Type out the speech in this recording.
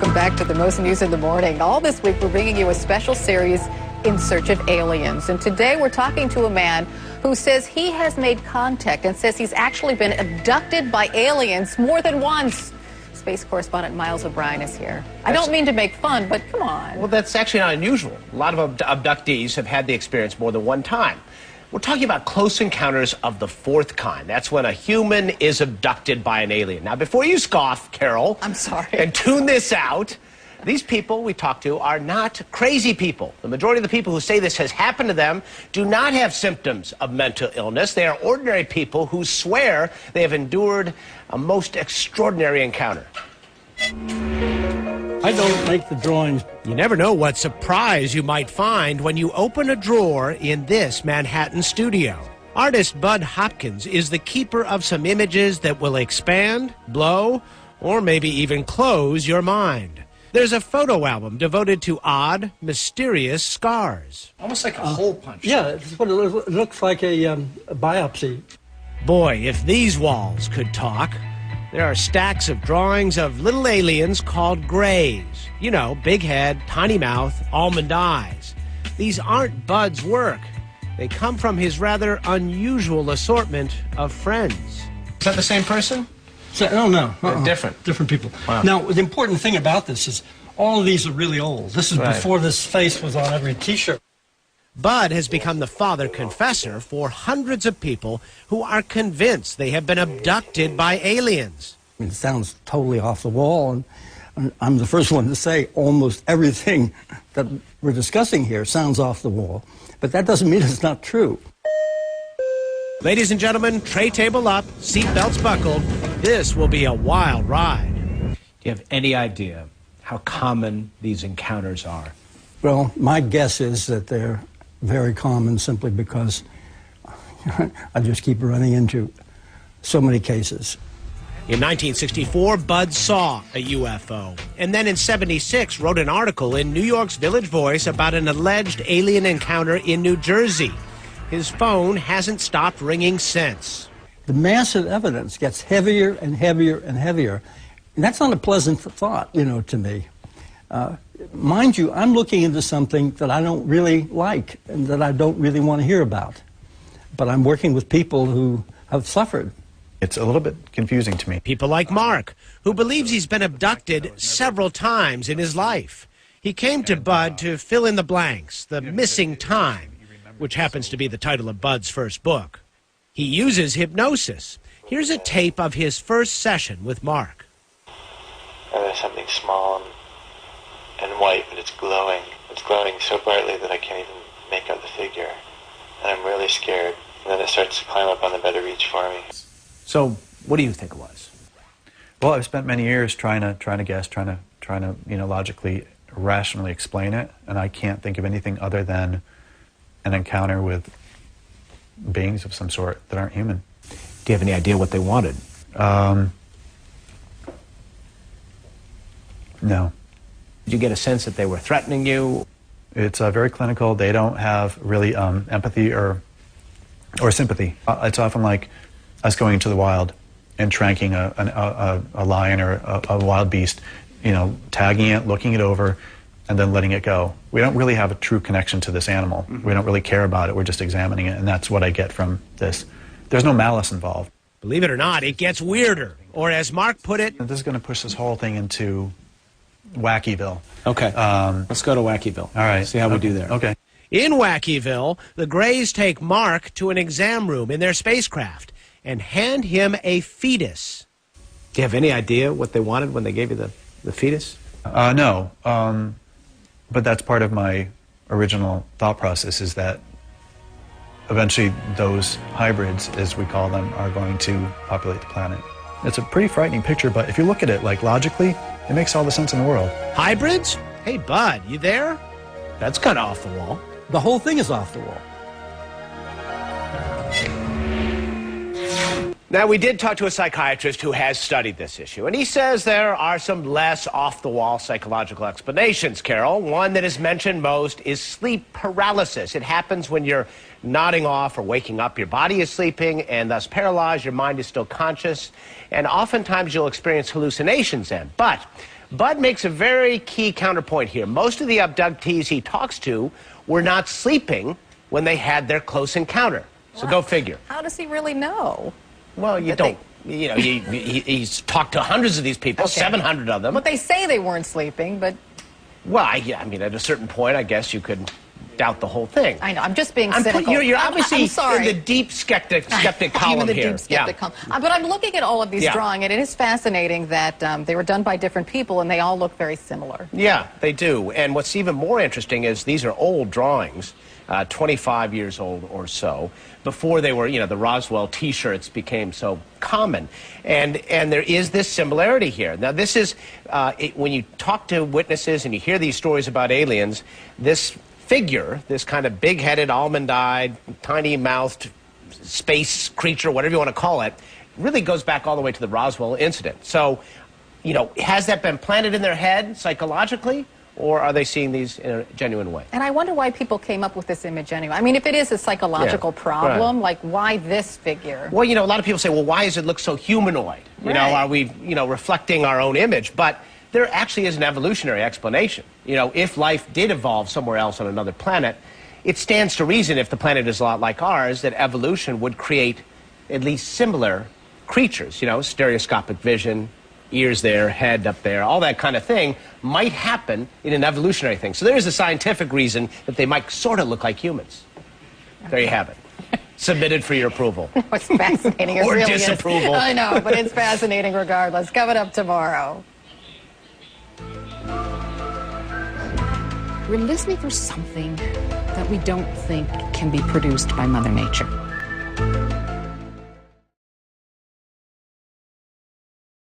Welcome back to the Most News in the Morning. All this week, we're bringing you a special series, In Search of Aliens. And today, we're talking to a man who says he has made contact and says he's actually been abducted by aliens more than once. Space correspondent Miles O'Brien is here. I don't mean to make fun, but come on. Well, that's actually not unusual. A lot of abductees have had the experience more than one time. We're talking about close encounters of the fourth kind. That's when a human is abducted by an alien. Now, before you scoff, Carol, I'm sorry, and tune this out, these people we talk to are not crazy people. The majority of the people who say this has happened to them do not have symptoms of mental illness. They are ordinary people who swear they have endured a most extraordinary encounter. I don't make the drawings. You never know what surprise you might find when you open a drawer in this Manhattan studio. Artist Bud Hopkins is the keeper of some images that will expand, blow, or maybe even close your mind. There's a photo album devoted to odd, mysterious scars. Almost like a hole punch. Yeah, it's what it looks like, a biopsy. Boy, if these walls could talk. There are stacks of drawings of little aliens called grays. You know, big head, tiny mouth, almond eyes. These aren't Bud's work. They come from his rather unusual assortment of friends. Is that the same person? No. Different. Different people. Wow. Now, the important thing about this is all of these are really old. This is before this face was on every T-shirt. Bud has become the father confessor for hundreds of people who are convinced they have been abducted by aliens. It sounds totally off the wall, and I'm the first one to say almost everything that we're discussing here sounds off the wall, but that doesn't mean it's not true. Ladies and gentlemen, tray table up, seatbelts buckled. This will be a wild ride. Do you have any idea how common these encounters are? Well, my guess is that they're very common simply because I just keep running into so many cases. In 1964, Bud saw a UFO, and then in '76 wrote an article in New York's Village Voice about an alleged alien encounter in New Jersey. His phone hasn't stopped ringing since. The massive evidence gets heavier and heavier and heavier, and that's not a pleasant thought, to me. Mind you, I'm looking into something that I don't really like and that I don't really want to hear about. But I'm working with people who have suffered. It's a little bit confusing to me. People like Mark, who believes he's been abducted several times in his life. He came to Bud to fill in the blanks, the missing time, which happens to be the title of Bud's first book. He uses hypnosis. Here's a tape of his first session with Mark. There's something small and white, but it's glowing. It's glowing so brightly that I can't even make out the figure. And I'm really scared. And then it starts to climb up on the bed of reach for me. So, what do you think it was? Well, I've spent many years trying to guess, trying to logically, rationally explain it, and I can't think of anything other than an encounter with beings of some sort that aren't human. Do you have any idea what they wanted? No. Did you get a sense that they were threatening you? It's very clinical. They don't have really empathy or sympathy. It's often like us going into the wild and tranking a lion or a wild beast, tagging it, looking it over, and then letting it go. We don't really have a true connection to this animal. Mm-hmm. We don't really care about it. We're just examining it, and that's what I get from this. There's no malice involved. Believe it or not, it gets weirder. Or as Mark put it, this is going to push this whole thing into Wackyville. Okay. Let's go to Wackyville. All right. See how we do there. Okay. In Wackyville, the Greys take Mark to an exam room in their spacecraft and hand him a fetus. Do you have any idea what they wanted when they gave you the fetus? No. But that's part of my original thought process, is that eventually those hybrids, as we call them, are going to populate the planet. It's a pretty frightening picture, but if you look at it logically, it makes all the sense in the world. Hybrids? Hey, Bud, you there? That's kind of off the wall. The whole thing is off the wall. Now, we did talk to a psychiatrist who has studied this issue, and he says there are some less off-the-wall psychological explanations, Carol. One that is mentioned most is sleep paralysis. It happens when you're nodding off or waking up. Your body is sleeping and thus paralyzed. Your mind is still conscious, and oftentimes you'll experience hallucinations then. But Bud makes a very key counterpoint here. Most of the abductees he talks to were not sleeping when they had their close encounter. So go figure. How does he really know? Well, you don't. You know, he's talked to hundreds of these people, 700 of them. But they say they weren't sleeping, but... Well, I mean, at a certain point, I guess you could doubt the whole thing. I know, I'm just being cynical. You're obviously I'm sorry. in the deep skeptic column I'm in the here. deep skeptic column. But I'm looking at all of these drawings, and it is fascinating that they were done by different people, and they all look very similar. Yeah, they do. And what's even more interesting is these are old drawings, 25 years old or so, before they were, you know, the Roswell T-shirts became so common. And there is this similarity here. Now, this is, when you talk to witnesses and you hear these stories about aliens, this figure, this kind of big-headed, almond-eyed, tiny-mouthed space creature, whatever you want to call it, really goes back all the way to the Roswell incident. So, you know, has that been planted in their head psychologically? Or are they seeing these in a genuine way? And I wonder why people came up with this image anyway. I mean, if it is a psychological problem, like, why this figure? Well, you know, a lot of people say, well, why does it look so humanoid? You know, are we, you know, reflecting our own image? But there actually is an evolutionary explanation. You know, if life did evolve somewhere else on another planet, it stands to reason, if the planet is a lot like ours, that evolution would create at least similar creatures. You know, stereoscopic vision, ears there, head up there, all that kind of thing might happen in an evolutionary thing. So there is a scientific reason that they might sort of look like humans. There you have it. Submitted for your approval. It's fascinating. It or really disapproval. Is. I know, but it's fascinating regardless. Coming up tomorrow. We're listening for something that we don't think can be produced by Mother Nature.